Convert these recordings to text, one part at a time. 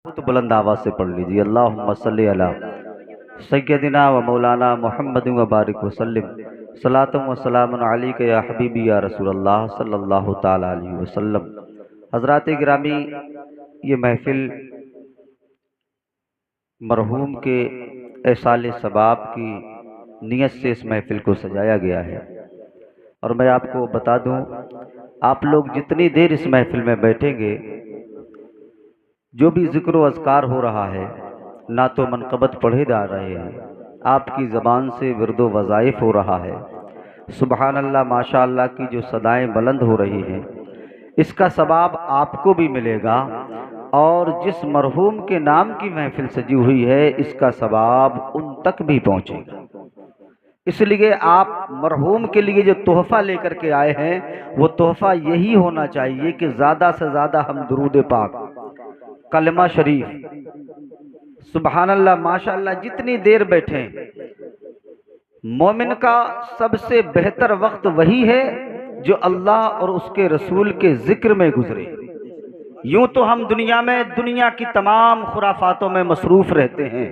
तो बुलंद आवाज़ से पढ़ लीजिए। अल्लाहुम्मा सल्ली अला सय्यदिना व मौलाना मुहम्मद व बारिक वसल्लिम सलातुम व सलामुन अलैका या हबीबी या रसूलल्लाह सल्लल्लाहु ताला अलैहि वसल्लम। हज़रात गिरामी, ये महफ़िल मरहूम के एसाले सबाब की नीयत से इस महफ़िल को सजाया गया है। और मैं आपको बता दूं, आप लोग जितनी देर इस महफ़िल में बैठेंगे, जो भी ज़िक्र व अज़कार हो रहा है, ना तो मनक़बत पढ़े जा रहे हैं, आपकी ज़बान से विर्दो वज़ाइफ़ हो रहा है, सुबहान अल्लाह माशा अल्लाह की जो सदाएं बुलंद हो रही हैं, इसका सवाब आपको भी मिलेगा। और जिस मरहूम के नाम की महफ़िल सजी हुई है, इसका सवाब उन तक भी पहुँचेगा। इसलिए आप मरहूम के लिए जो तोहफ़ा लेकर के आए हैं, वो तोहफ़ा यही होना चाहिए कि ज़्यादा से ज़्यादा हम दुरूद पाक, कलमा शरीफ, सुबहान अल्लाह माशाअल्लाह जितनी देर बैठें। मोमिन का सबसे बेहतर वक्त वही है जो अल्लाह और उसके रसूल के ज़िक्र में गुजरे। यूं तो हम दुनिया में दुनिया की तमाम खुराफातों में मसरूफ़ रहते हैं।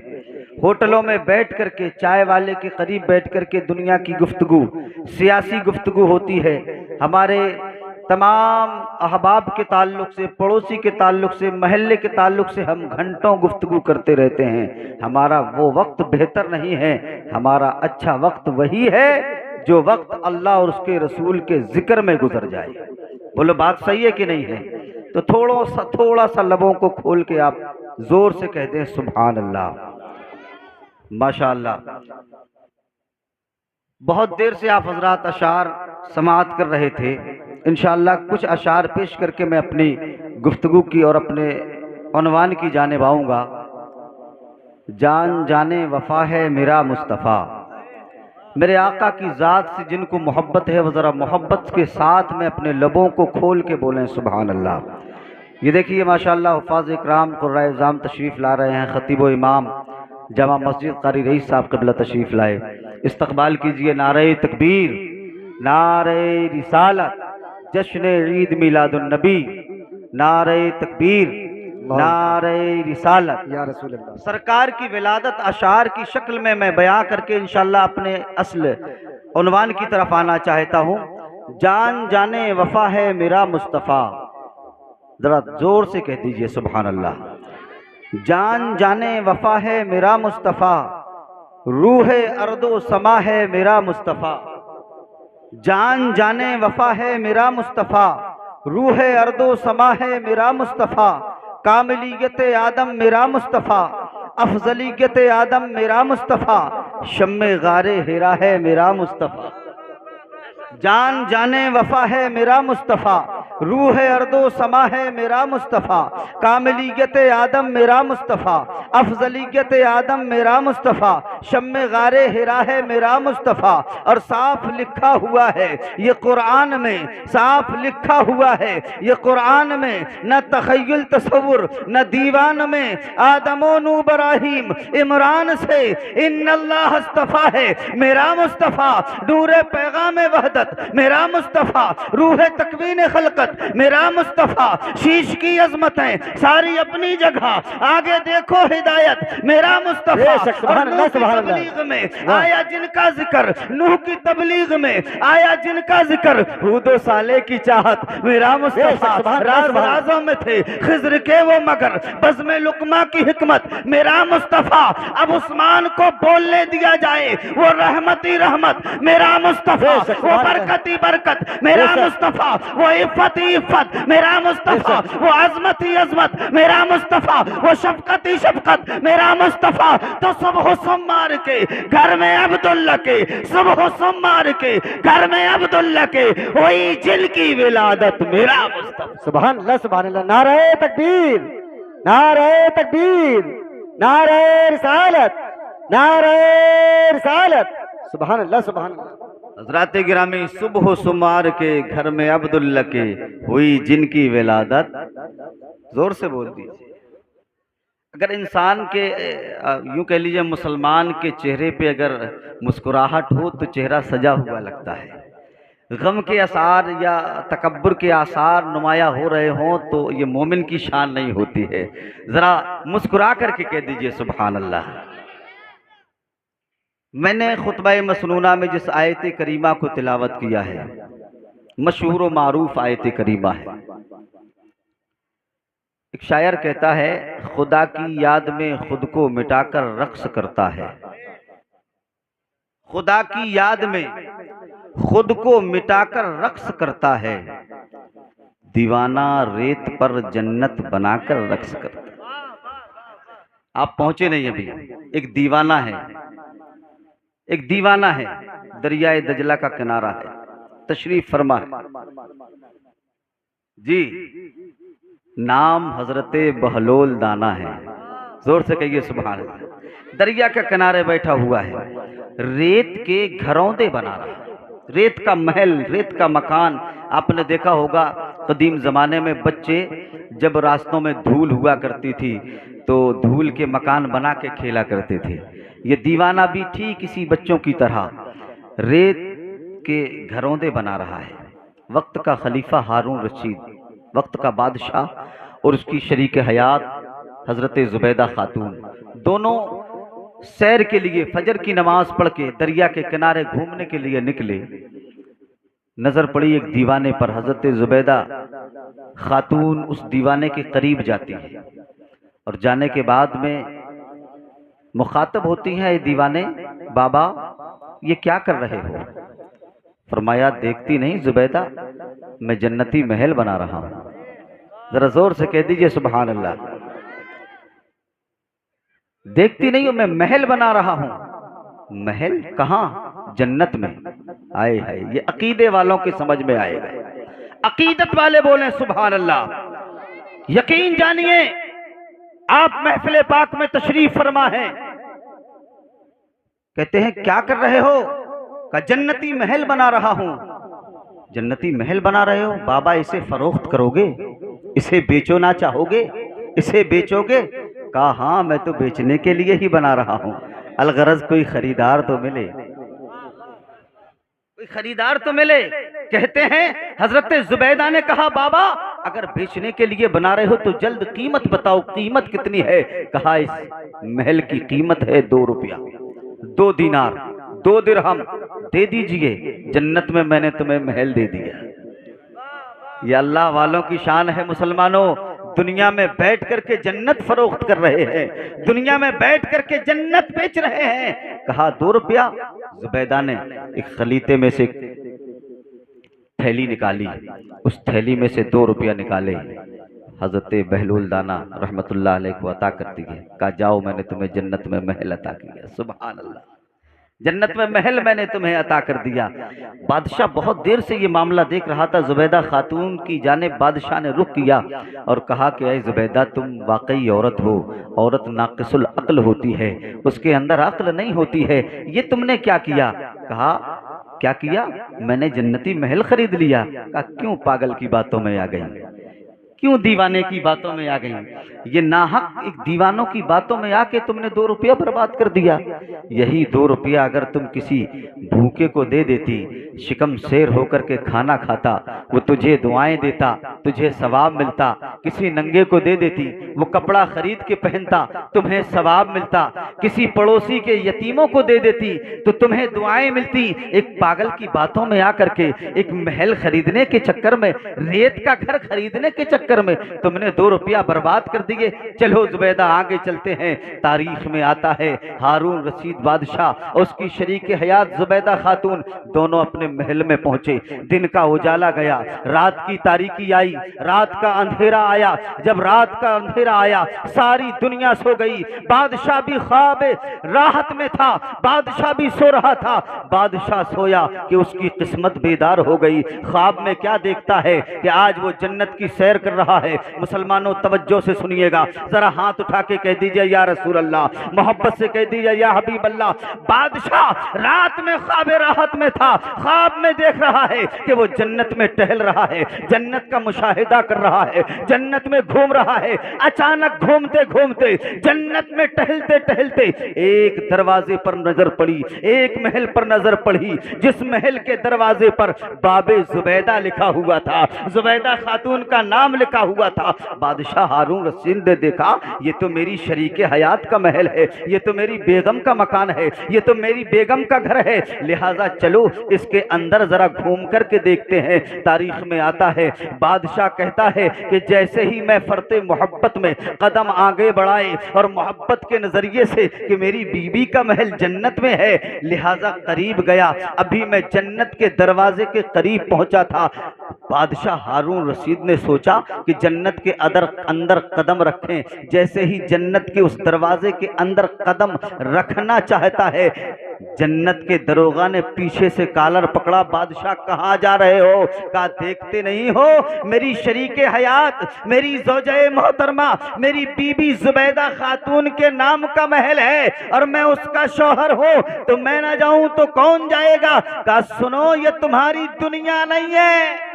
होटलों में बैठ करके, चाय वाले के करीब बैठ करके दुनिया की गुफ्तगू, सियासी गुफ्तगू होती है। हमारे तमाम अहबाब के ताल्लुक़ से, पड़ोसी के ताल्लुक़ से, महल्ले के ताल्लुक़ से हम घंटों गुफ्तगू करते रहते हैं। हमारा वो वक्त बेहतर नहीं है। हमारा अच्छा वक्त वही है जो वक्त अल्लाह और उसके रसूल के ज़िक्र में गुजर जाए। बोलो बात सही है कि नहीं है? तो थोड़ा सा लबों को खोल के आप जोर से कह दें सुभान अल्लाह, माशाअल्लाह। बहुत देर से आप हजरात अशार समाअत कर रहे थे। इंशाअल्लाह कुछ अशार पेश करके मैं अपनी गुफ्तगू की और अपने उन्वान की जानिब आऊँगा। जान जाने वफा है मेरा मुस्तफ़ा, मेरे आका की ज़ात से जिनको मोहब्बत है, वो ज़रा मोहब्बत के साथ में अपने लबों को खोल के बोलें सुभान अल्लाह। ये देखिए माशाअल्लाह हुफ़ाज़ इकराम क़ुर्राए इज़ाम तशरीफ़ ला रहे हैं। ख़तीब व इमाम जामा मस्जिद कारी रईस साहब क़िबला तशरीफ़ लाए। इस्तक़बाल कीजिए। नारे तकबीर, नारे रिसालत, जश्न ईद मिलादुन नबी, नारे तकबीर, नारे रिसालत या रसूल अल्लाह। सरकार की विलादत अशार की शक्ल में मैं बयां करके इंशाअल्लाह अपने असल उन्वान की तरफ आना चाहता हूँ। जान जाने वफा है मेरा मुस्तफ़ा, जरा जोर से कह दीजिए सुभान अल्लाह। जान जाने वफा है मेरा मुस्तफ़ा, रूह अर्दो समा है मेरा मुस्तफ़ा। जान जाने वफा है मेरा मुस्तफ़ा, रूह अर्दो समा है मेरा मुस्तफ़ा। कामिलियत आदम मेरा मुस्तफ़ा, अफजलियत आदम मेरा मुस्तफ़ा। शम्मे गारे हिरा है मेरा मुस्तफ़ा। जान जाने वफा है मेरा मुस्तफ़ा, रूह अर्दो समा है मेरा मुस्तफ़ा। कामिलियत आदम मेरा मुस्तफ़ा, अफजलियत आदम मेरा मुस्तफ़ा। शम्मे गारे हिरा है मेरा मुस्तफ़ा। और साफ लिखा हुआ है ये कुरान में, साफ लिखा हुआ है ये कुरान में, न तख़य्युल तसव्वुर न दीवान में। आदमो नू इब्राहीम इमरान से इन्नल्लाह अस्तफ़ा है मेरा मुस्तफ़ा। नूरे पैगाम वहदत मेरा मुस्तफ़ा, रूह तकवीन खलकत मेरा मुस्तफ़ा। शीश की अज़मतें सारी अपनी जगह, आगे देखो हिदायत मेरा मुस्तफ़ा। तबलीग में आया जिनका जिक्र, नूह की तबलीग में आया जिनका जिक्र, हूदो साले की चाहत मेरा मुस्तफ़ा। राज़ों में थे खिज़र के वो मगर, बज़्म लुक़मा की हिकमत मेरा मुस्तफ़ा। अब उस्मान को बोलने दिया जाए, वो रहमती रहमत मेरा मुस्तफ़ा, वो बरकती बरकत मेरा मुस्तफ़ा, वो इफ़्फ़त इफ़्फ़त मेरा मुस्तफ़ा, वो अज़मती अज़मत मेरा मुस्तफ़ा, वो शफ़क़ती शफ़क़त मेरा मुस्तफ़ा। तो सुबह सोमवार के घर में अब्दुल्ला के, सुबह सोमवार के घर में अब्दुल्ला के, वही जिनकी विलादत मेरा मुस्तफ़ा। सुभान अल्लाह, सुभान अल्लाह। नारे तकबीर, नारे तकबीर, नारे रिसालत, नारे रिसालत। सुभान अल्लाह, सुभान अल्लाह। हज़रात गिरामी, सुबह सुमार के घर में अब्दुल्ला के, हुई जिनकी विलादत। जोर से बोल दीजिए। अगर इंसान के यूं कह लीजिए मुसलमान के चेहरे पे अगर मुस्कुराहट हो तो चेहरा सजा हुआ लगता है। गम के आसार या तकब्बुर के आसार नुमाया हो रहे हों तो ये मोमिन की शान नहीं होती है। ज़रा मुस्कुरा करके कह दीजिए सुभान अल्लाह। मैंने खुतबा मसनूना में जिस आयत करीमा को तिलावत किया है, मशहूर व मारूफ आयत करीमा है। एक शायर कहता है, खुदा की याद में खुद को मिटाकर रक्स करता है। खुदा की याद में खुद को मिटाकर रक्स करता है, दीवाना रेत पर जन्नत बनाकर रक्स करता है। आप पहुंचे नहीं अभी। एक दीवाना है, एक दीवाना है, दरियाए दजला का किनारा है, तशरीफ फरमा है जी। नाम हजरते बहलोल दाना है। जोर से कहिए सुभान अल्लाह। दरिया के किनारे बैठा हुआ है, रेत के घरौंदे बना रहा है, रेत का महल, रेत का मकान। आपने देखा होगा कदीम जमाने में बच्चे जब रास्तों में धूल हुआ करती थी तो धूल के मकान बना के खेला करते थे। ये दीवाना भी ठीक इसी बच्चों की तरह रेत के घरौंदे बना रहा है। वक्त का खलीफा हारून रशीद, वक्त का बादशाह और उसकी शरीक हयात हजरत जुबैदा खातून, दोनों सैर के लिए फजर की नमाज पढ़ के दरिया के किनारे घूमने के लिए निकले। नजर पड़ी एक दीवाने पर। हजरत जुबैदा खातून उस दीवाने के करीब जाती है और जाने के बाद में मुखातब होती है, ये दीवाने बाबा ये क्या कर रहे हो? फरमाया, देखती नहीं जुबैदा, मैं जन्नती महल बना रहा हूं। जरा जोर से कह दीजिए सुभान अल्लाह। देखती नहीं हो, मैं महल बना रहा हूं। महल कहां? जन्नत में। आए हाय, ये अकीदे वालों के समझ में आएगा। अकीदत वाले बोले सुभान अल्लाह। यकीन जानिए, आप महफिल पाक में तशरीफ फरमा है। कहते हैं क्या कर रहे हो? का जन्नती महल बना रहा हूं। जन्नती महल बना रहे हो? बाबा इसे फरोख्त करोगे? इसे बेचना चाहोगे? इसे बेचोगे? कहा हाँ, मैं तो बेचने के लिए ही बना रहा हूं। अलगरज कोई खरीदार तो मिले, कोई खरीदार तो मिले। कहते हैं हजरत जुबैदा ने कहा, बाबा अगर बेचने के लिए बना रहे हो तो जल्द कीमत बताओ, कीमत कितनी है? कहा इस महल की कीमत है 2 रुपया, 2 दीनार, 2 दिरहम दे दीजिए, जन्नत में मैंने तुम्हें महल दे दिया। ये अल्लाह वालों की शान है। मुसलमानों, दुनिया में बैठ करके जन्नत फरोख्त कर रहे हैं, दुनिया में बैठ करके जन्नत बेच रहे हैं। कहा 2 रुपया। जुबैदा ने एक खलीते में से थैली निकाली, उस थैली में से 2 रुपया निकाले, हजरत बहलोल दाना रहमतुल्लाह अलैह को अता कर दिए। कहा जाओ, मैंने तुम्हें जन्नत में महल अता किया। सुभान अल्लाह, जन्नत में महल मैंने तुम्हें अता कर दिया। बादशाह बहुत देर से ये मामला देख रहा था। जुबैदा खातून की जानिब बादशाह ने रुख किया और कहा कि ऐ जुबैदा, तुम वाकई औरत हो। औरत नाक़िसुल अक्ल होती है, उसके अंदर अक्ल नहीं होती है। ये तुमने क्या किया? कहा क्या किया? मैंने जन्नती महल खरीद लिया। कहा क्यों पागल की बातों में आ गई, क्यों दीवाने की बातों में आ गई? ये नाहक एक दीवानों की बातों में आके तुमने 2 रुपया बर्बाद कर दिया। यही 2 रुपया अगर तुम किसी भूखे को दे देती, शिकम शेर होकर के खाना खाता, वो तुझे दुआएं देता, तुझे सवाब मिलता। किसी नंगे को दे देती, वो कपड़ा खरीद के पहनता, तुम्हें सवाब मिलता। किसी पड़ोसी के यतीमों को दे देती तो तुम्हें दुआएं मिलती। एक पागल की बातों में आकर के, एक महल खरीदने के चक्कर में, रेत का घर खरीदने के चक्कर में तुमने 2 रुपया बर्बाद कर दिए। चलो जुबैदा, आगे चलते हैं। तारीख में आता है हारून रशीद बादशाह और उसकी शरीक हयात जुबैदा खातून दोनों अपने महल में पहुंचे। दिन का उजाला गया, रात की तारीकी आई, रात का अंधेरा आया। जब रात का अंधेरा आया, सारी दुनिया सो गई। बादशाह भी ख्वाब राहत में था, बादशाह भी सो रहा था। बादशाह सोया कि उसकी किस्मत बेदार हो गई। ख्वाब में क्या देखता है कि आज वो जन्नत की सैर कर रहा है। मुसलमानों तवज्जो से सुनिएगा, जरा हाथ उठा के कह दीजिए या रसूल अल्लाह, मोहब्बत से कह दीजिए या हबीब अल्लाह। बादशाह रात में ख्वाब राहत में था, ख्वाब में देख रहा है कि वो जन्नत में टहल रहा है, जन्नत का मुशाहिदा कर रहा है, जन्नत में घूम रहा है। अचानक घूमते घूमते जन्नत में टहलते टहलते एक दरवाजे पर नजर पड़ी, एक महल पर नजर पड़ी, जिस महल के दरवाजे पर बाबे जुबैदा लिखा हुआ था, जुबैदा खातून का नाम लिखा हुआ था। बादशाह हारून रशीद ने देखा, ये तो मेरी शरीके हयात का महल है, ये तो मेरी बेगम का मकान है, ये तो मेरी बेगम का घर है, लिहाजा चलो इसके अंदर जरा घूम करके देखते हैं। तारीख में आता है, बादशाह कहता है कि जैसे ही मैं फरते मोहब्बत में कदम आगे बढ़ाए और मोहब्बत के नजरिए से कि मेरी बीबी का महल जन्नत में है, लिहाजा करीब गया, अभी मैं जन्नत के दरवाजे के करीब पहुंचा था। बादशाह हारून रशीद ने सोचा कि जन्नत के अंदर कदम रखें, जैसे ही जन्नत के उस दरवाजे के अंदर कदम रखना चाहता है, जन्नत के दरोगा ने पीछे से कालर पकड़ा। बादशाह कहाँ जा रहे हो? कहा देखते नहीं हो मेरी शरीके हयात, मेरी ज़ौजे मोहतरमा, मेरी बीबी जुबैदा खातून के नाम का महल है और मैं उसका शौहर हूँ, तो मैं ना जाऊं तो कौन जाएगा? कहा सुनो, ये तुम्हारी दुनिया नहीं है,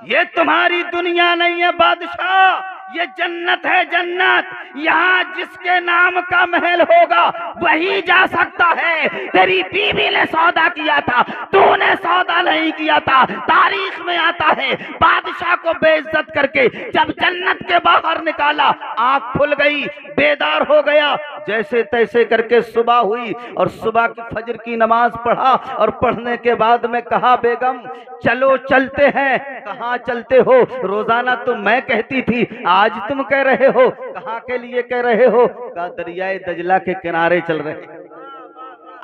ये तुम्हारी दुनिया नहीं है बादशाह, ये जन्नत है, जन्नत। यहाँ जिसके नाम का महल होगा वही जा सकता है। तेरी बीवी ने सौदा किया था, तूने सौदा नहीं किया था। तारीख में आता है, बादशाह को बेइज्जत करके जब जन्नत के बाहर निकाला, आंख खुल गई, बेदार हो गया। जैसे तैसे करके सुबह हुई और सुबह की फजर की नमाज पढ़ा और पढ़ने के बाद में कहा, बेगम चलो चलते हैं। कहाँ चलते हो? रोजाना तो मैं कहती थी, आज तुम कह रहे हो। कहाँ के लिए कह रहे हो? कहा दरियाए दजला के किनारे चल रहे हैं।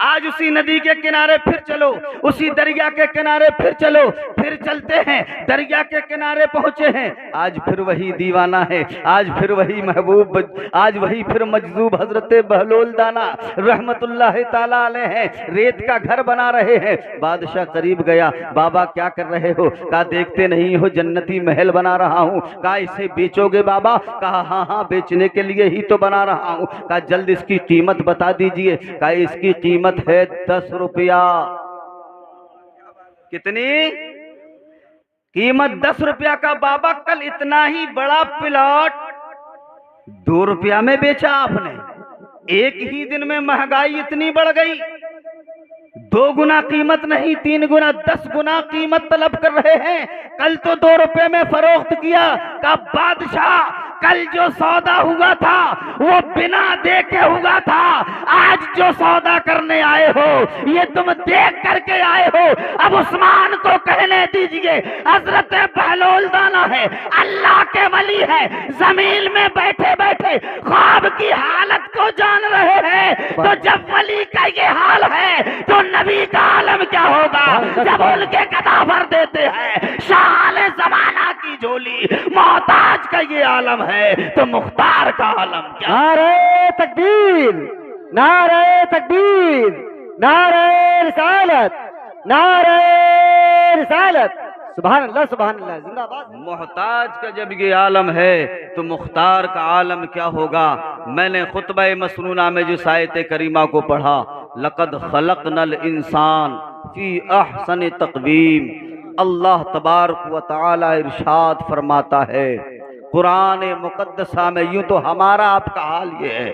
आज उसी नदी के किनारे फिर चलो, उसी दरिया के किनारे फिर चलो। फिर चलते हैं, दरिया के किनारे पहुंचे हैं, आज फिर वही दीवाना है, आज फिर वही महबूब, आज वही फिर मजजूब हजरत बहलोल दाना रहमतुल्लाह ताला अलैह हैं, रेत का घर बना रहे हैं। बादशाह करीब गया, बाबा क्या कर रहे हो? कहा देखते नहीं हो जन्नती महल बना रहा हूँ। कहा इसे बेचोगे बाबा? कहा हाँ हाँ बेचने के लिए ही तो बना रहा हूँ। कहा जल्द इसकी कीमत बता दीजिए। कहा इसकी कीमत है 10 रुपया। कितनी कीमत? 10 रुपया का। बाबा कल इतना ही बड़ा प्लॉट 2 रुपया में बेचा आपने, एक ही दिन में महंगाई इतनी बढ़ गई, 2 गुना कीमत नहीं 3 गुना 10 गुना कीमत तलब कर रहे हैं। कल तो 2 रुपए में फरोख्त किया। का बादशाह कल जो सौदा हुआ था वो बिना देखे हुआ था, आज जो सौदा करने आए हो ये तुम देख करके आए हो। अब उस्मान को कहने दीजिए, हजरत बहलोल दाना है, अल्लाह के वली है, जमीन में बैठे बैठे ख्वाब की हालत को जान रहे हैं। तो जब वली का ये हाल है तो नबी का आलम क्या होगा? जब उनके कदावर देते हैं शाह जमाना की झोली, मोहताज का ये आलम है तो मुख्तार का आलम क्या? नारे तकबीर, नारे तकबीर, नारे रिसालत, नारे रिसालत। सुभान अल्लाह, सुभान अल्लाह, जिंदाबाद। मोहताज का जब ये आलम है तो मुख्तार का आलम क्या होगा? मैंने खुतबा मसनूना में जिस आयत करीमा को पढ़ा, लक़द खलक़नल इंसान फी अहसन तक़वीम, अल्लाह तबारक व तआला इरशाद फरमाता है कुरान मुक़द्दसा में, यूं तो हमारा आपका हाल ये है,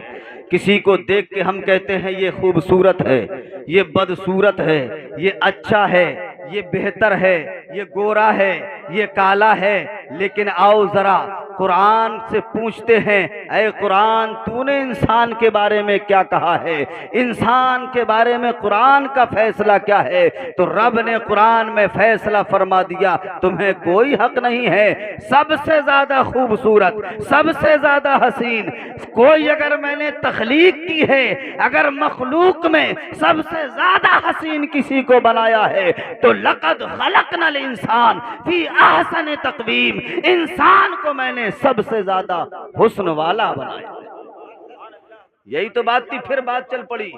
किसी को देख के हम कहते हैं ये खूबसूरत है, ये बदसूरत है, ये अच्छा है, ये बेहतर है, ये गोरा है, ये काला है। लेकिन आओ जरा कुरान से पूछते हैं, ऐ कुरान तूने इंसान के बारे में क्या कहा है? इंसान के बारे में कुरान का फैसला क्या है? तो रब ने कुरान में फैसला फरमा दिया, तुम्हें कोई हक नहीं है सबसे ज्यादा खूबसूरत, सबसे ज्यादा हसीन कोई अगर मैंने तख्लीक की है, अगर मखलूक में सबसे ज्यादा हसीन किसी को बनाया है तो लक़द खलक़नल इंसान फी अहसन तक़वीम, इंसान को मैंने सबसे ज्यादा हुस्न वाला बनाया। यही तो बात थी, फिर बात चल पड़ी,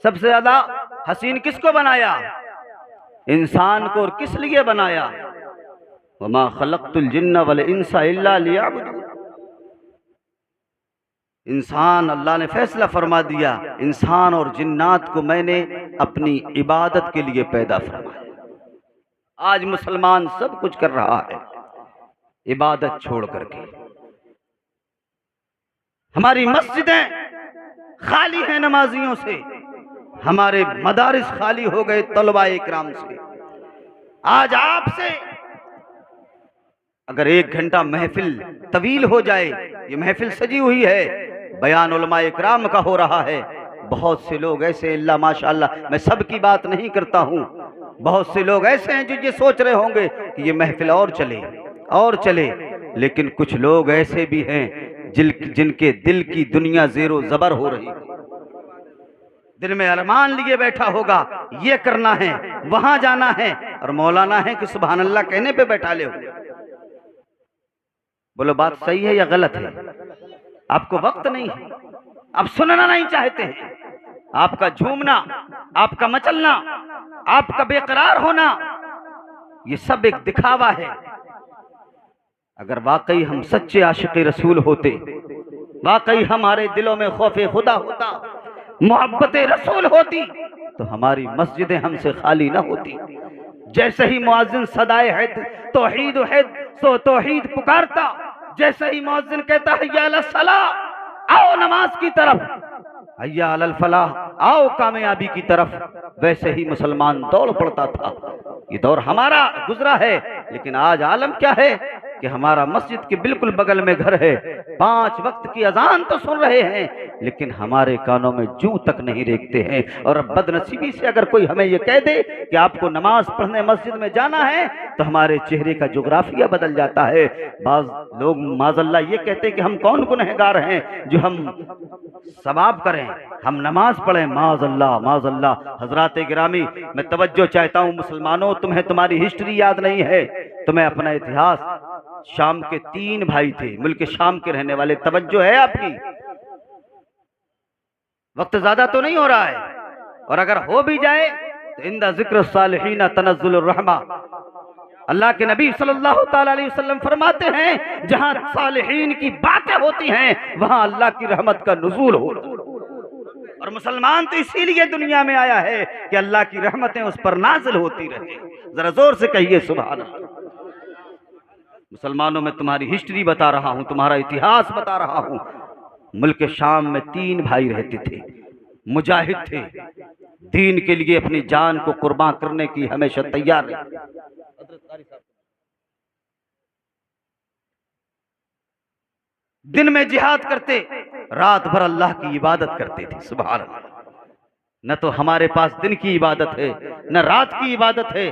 सबसे ज्यादा हसीन किसको बनाया? इंसान को। और किस लिए बनाया? वमा खलक़्तुल जिन्ना वल इंसा इल्ला लियअबुदून। इंसान, अल्लाह ने फैसला फरमा दिया, इंसान और जिन्नात को मैंने अपनी इबादत के लिए पैदा फरमाया। आज मुसलमान सब कुछ कर रहा है इबादत छोड़ करके। हमारी मस्जिदें खाली हैं नमाजियों से, हमारे मदारिस खाली हो गए तलबा इकराम से। आज आपसे अगर 1 घंटा महफिल तवील हो जाए, ये महफिल सजी हुई है, बयान उलमा इकराम का हो रहा है, बहुत से लोग ऐसे, अल्लाह माशाअल्लाह, मैं सबकी बात नहीं करता हूँ, बहुत से लोग ऐसे हैं जो ये सोच रहे होंगे कि ये महफिल और चले, लेकिन कुछ लोग ऐसे भी हैं जिनके दिल की दुनिया ज़ेरो ज़बर हो रही है। दिल में अरमान लिए बैठा होगा, ये करना है, वहां जाना है, और मौलाना है कि सुभान अल्लाह कहने पे बैठा ले। बोलो बात सही है या गलत है? आपको वक्त नहीं है, आप सुनना नहीं चाहते हैं, आपका झूमना, आपका मचलना, आपका बेकरार होना, ये सब एक दिखावा है। अगर वाकई हम सच्चे आशिक़े रसूल होते, वाकई हमारे दिलों में खौफे खुदा होता, मोहब्बत रसूल होती, तो हमारी मस्जिदें हमसे खाली ना होती। जैसे ही मुअज्जिन सदाए है सो तौहीद पुकारता, जैसे ही मुअज्जिन कहता हय्या अलस सलाह, आओ नमाज की तरफ, हय्या अलल फलाह, आओ कामयाबी की तरफ, वैसे ही मुसलमान दौड़ पड़ता था। ये दौर हमारा गुजरा है, लेकिन आज आलम क्या है कि हमारा मस्जिद के बिल्कुल बगल में घर है, 5 वक्त की अजान तो सुन रहे हैं, लेकिन हमारे कानों में जूं तक नहीं रेखते हैं। और बदनसीबी से अगर कोई हमें ये कह दे कि आपको नमाज पढ़ने मस्जिद में जाना है, तो हमारे चेहरे का जोग्राफिया बदल जाता है। बाज लोग माज़अल्लाह ये कहते हैं कि हम कौन गुनहगार हैं जो हम सवाब करें, हम नमाज पढ़ें। माज़अल्लाह माज़अल्लाह। हजरात गिरामी, मैं तवज्जो चाहता हूँ मुसलमानों, तुम्हें तुम्हारी हिस्ट्री याद नहीं है, तुम्हें अपना इतिहास। शाम के 3 भाई थे, मुल्क शाम के रहने वाले। तवज्जो है आपकी? वक्त ज्यादा तो नहीं हो रहा है, और अगर हो भी जाए तो इंदा जिक्र सालिहीन तनज़्ज़ुलुर रहमा। अल्लाह के नबी सल्लल्लाहु ताला अलैहि वसल्लम फरमाते हैं, जहां सालिहीन की बातें होती हैं वहां अल्लाह की रहमत का नुज़ूल होता है। और मुसलमान तो इसीलिए दुनिया में आया है कि अल्लाह की रहमतें उस पर नाजिल होती रहे। जरा जोर से कहिए सुभान अल्लाह। मुसलमानों, मैं तुम्हारी हिस्ट्री बता रहा हूं, तुम्हारा इतिहास बता रहा हूं। मुल्क शाम में 3 भाई रहते थे, मुजाहिद थे, दीन के लिए अपनी जान को कुर्बान करने की हमेशा तैयार रहते। दिन में जिहाद करते, रात भर अल्लाह की इबादत करते थे। सुभान अल्लाह। न तो हमारे पास दिन की इबादत है, न रात की इबादत है।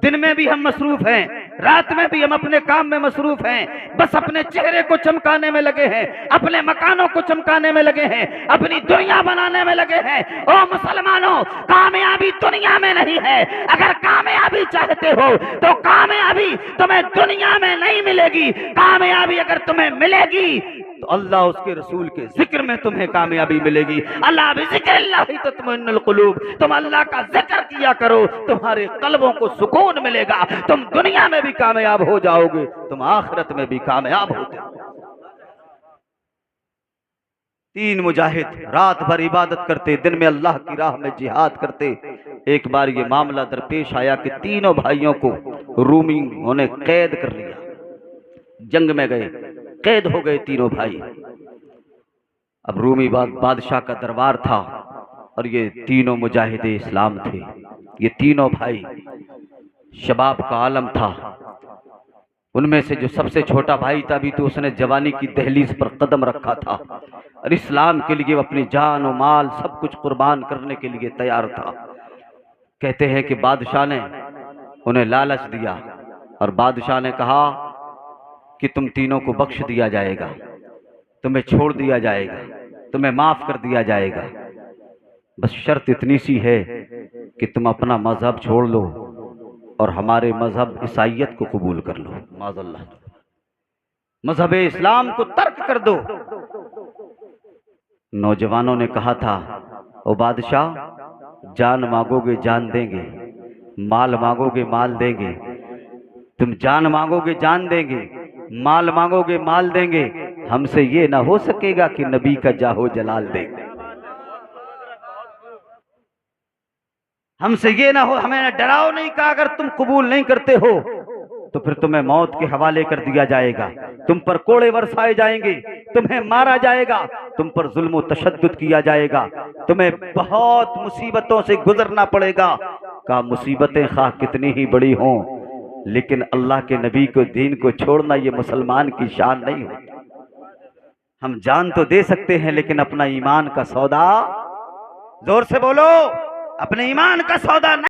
दिन में भी हम मसरूफ हैं, रात में भी हम अपने काम में मसरूफ हैं। बस अपने चेहरे को चमकाने में लगे हैं, अपने मकानों को चमकाने में लगे हैं, अपनी दुनिया बनाने में लगे हैं। ओ मुसलमानों, कामयाबी दुनिया में नहीं है। अगर कामयाबी चाहते हो तो कामयाबी तुम्हें दुनिया में नहीं मिलेगी। कामयाबी अगर तुम्हें मिलेगी तो अल्लाह उसके रसूल के जिक्र में तुम्हें कामयाबी मिलेगी। अल्लाह बिज़िक्रिल्लाहि तत्मइन्नुल क़ुलूब। तुम अल्लाह का जिक्र किया करो, तुम्हारे कल्बों को सुकून मिलेगा। तुम दुनिया में भी कामयाब हो जाओगे, तुम आखिरत में भी कामयाब होते। 3 मुजाहिद रात भर इबादत करते, दिन में अल्लाह की राह में जिहाद करते। एक बार ये मामला दरपेश आया कि तीनों भाइयों को रूमियों ने कैद कर लिया। जंग में गए, कैद हो गए तीनों भाई। अब रूमी बादशाह का दरबार था और ये तीनों मुजाहिद इस्लाम थे। ये तीनों भाई, शबाब का आलम था। उनमें से जो सबसे छोटा भाई था, अभी तो उसने जवानी की दहलीज पर कदम रखा था और इस्लाम के लिए वो अपनी जान और माल सब कुछ कुर्बान करने के लिए तैयार था। कहते हैं कि बादशाह ने उन्हें लालच दिया और बादशाह ने कहा कि तुम तीनों को बख्श दिया जाएगा, तुम्हें छोड़ दिया जाएगा, तुम्हें माफ कर दिया जाएगा, बस शर्त इतनी सी है कि तुम अपना मजहब छोड़ लो और हमारे मजहब ईसाईयत को कबूल कर लो। माज़अल्लाह, मजहब इस्लाम को तर्क कर दो। नौजवानों ने कहा था, ओ बादशाह, जान मांगोगे जान देंगे, माल मांगोगे माल देंगे, तुम जान मांगोगे जान देंगे, माल मांगोगे माल देंगे, हमसे ये ना हो सकेगा कि नबी का जाहो जलाल देंगे। हमसे ये ना हो, हमें डराओ नहीं कहा, अगर तुम कबूल नहीं करते हो तो फिर तुम्हें मौत के हवाले कर दिया जाएगा, तुम पर कोड़े बरसाए जाएंगे, तुम्हें मारा जाएगा, तुम पर जुल्म व तशद्दुद किया जाएगा, तुम्हें बहुत मुसीबतों से गुजरना पड़ेगा। कहा मुसीबतें खा कितनी ही बड़ी हों, लेकिन अल्लाह के नबी को दीन को छोड़ना ये मुसलमान की शान नहीं होती। हम जान तो दे सकते हैं लेकिन अपना ईमान का सौदा, जोर से बोलो, अपने ईमान का सौदा नहीं।